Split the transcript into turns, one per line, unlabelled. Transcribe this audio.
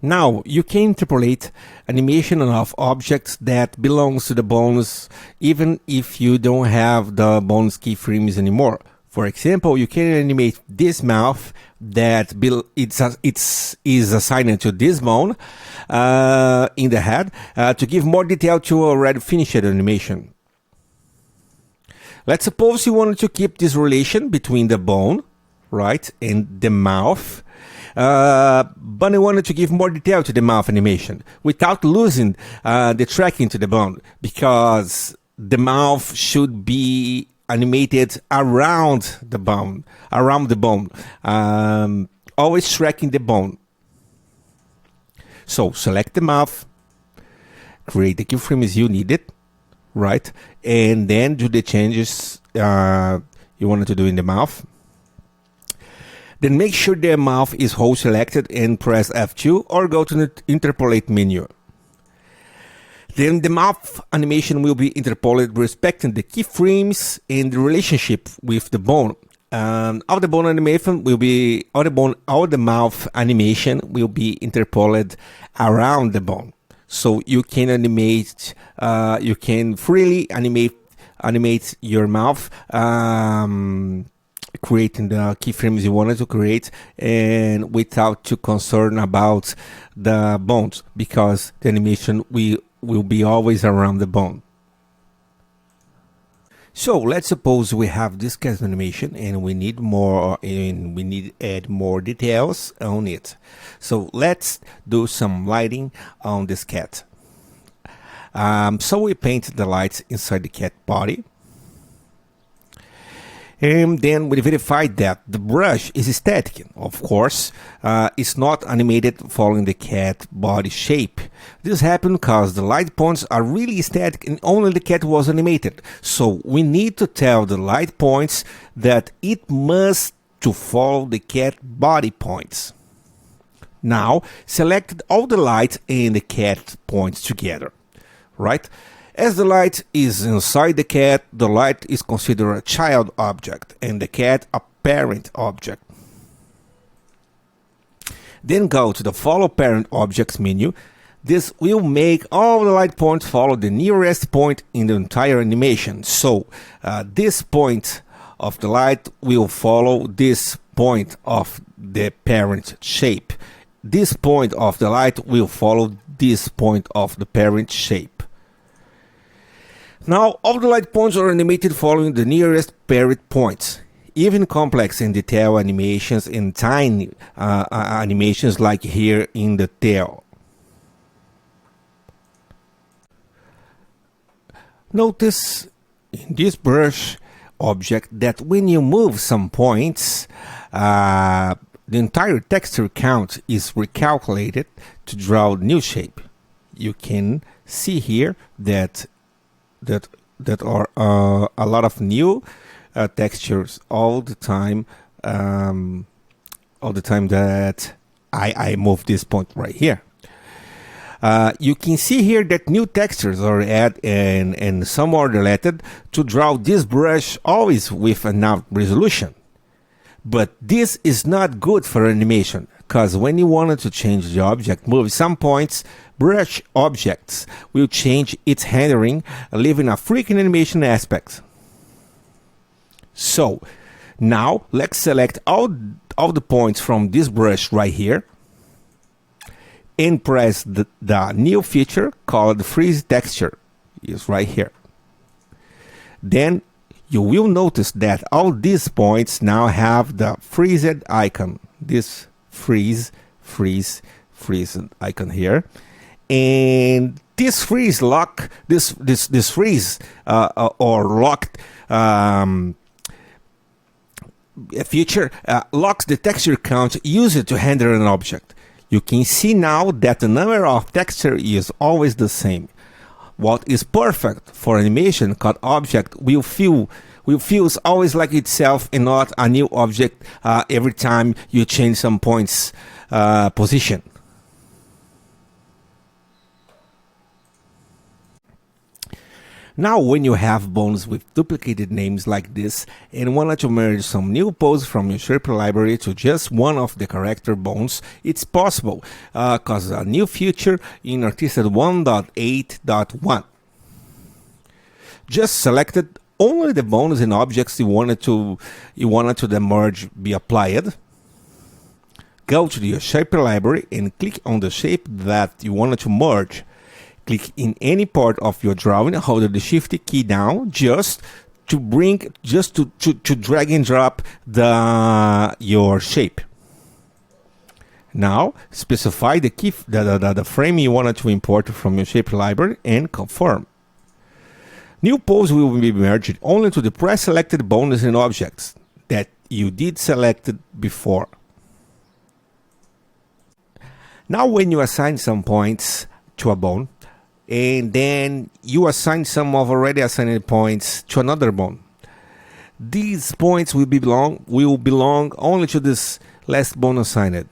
Now you can interpolate animation of objects that belongs to the bones even if you don't have the bones keyframes anymore. For example, you can animate this mouth that is assigned to this bone in the head to give more detail to already finished animation. Let's suppose you wanted to keep this relation between the bone, right, and the mouth, but I wanted to give more detail to the mouth animation without losing the tracking to the bone, because the mouth should be animated around the bone, always tracking the bone. So select the mouth, create the keyframes you needed, right, and then do the changes you wanted to do in the mouth. Then make sure the mouth is whole selected and press F2 or go to the interpolate menu. Then the mouth animation will be interpolated respecting the keyframes and the relationship with the bone. All the bone animation will be all the mouth animation will be interpolated around the bone. So you can animate, you can freely animate your mouth, creating the keyframes you wanted to create, and without too concern about the bones, because the animation will be always around the bone. So let's suppose we have this cat animation and we need more, and we need to add more details on it. So let's do some lighting on this cat. So we paint the lights inside the cat body. And then we verify that the brush is static. Of course, it's not animated following the cat body shape. This happened because the light points are really static and only the cat was animated. So we need to tell the light points that it must to follow the cat body points. Now select all the light and the cat points together, right? As the light is inside the cat, the light is considered a child object and the cat a parent object. Then go to the Follow Parent Objects menu. This will make all the light points follow the nearest point in the entire animation. So this point of the light will follow this point of the parent shape. This point of the light will follow this point of the parent shape. Now all the light points are animated following the nearest parent points. Even complex and detailed animations and tiny animations like here in the tail. Notice in this brush object that when you move some points, the entire texture count is recalculated to draw new shape. You can see here that are a lot of new textures all the time that I move this point right here. You can see here that new textures are added and some are deleted to draw this brush always with an out resolution. But this is not good for animation, because when you wanted to change the object, move some points, brush objects will change its handling, leaving a freaking animation aspect. So now let's select all the points from this brush right here and press the new feature called Freeze Texture. It's right here. Then you will notice that all these points now have the freezed icon. This freeze icon here, and this freeze lock, this freeze or locked feature locks the texture count used to render an object. You can see now that the number of texture is always the same. What is perfect for animation, because object will feel always like itself and not a new object every time you change some points position. Now when you have bones with duplicated names like this and wanted to merge some new pose from your shape library to just one of the character bones, it's possible because a new feature in Arttista 1.8.1 just selected only the bones and objects you wanted to the merge be applied. Go to your shape library and click on the shape that you wanted to merge. Click in any part of your drawing, hold the shift key down just to drag and drop your shape. Now specify the frame you wanted to import from your shape library and confirm. New pose will be merged only to the pre-selected bones and objects that you did selected before. Now when you assign some points to a bone, and then you assign some of already assigned points to another bone, these points will belong only to this last bone assigned.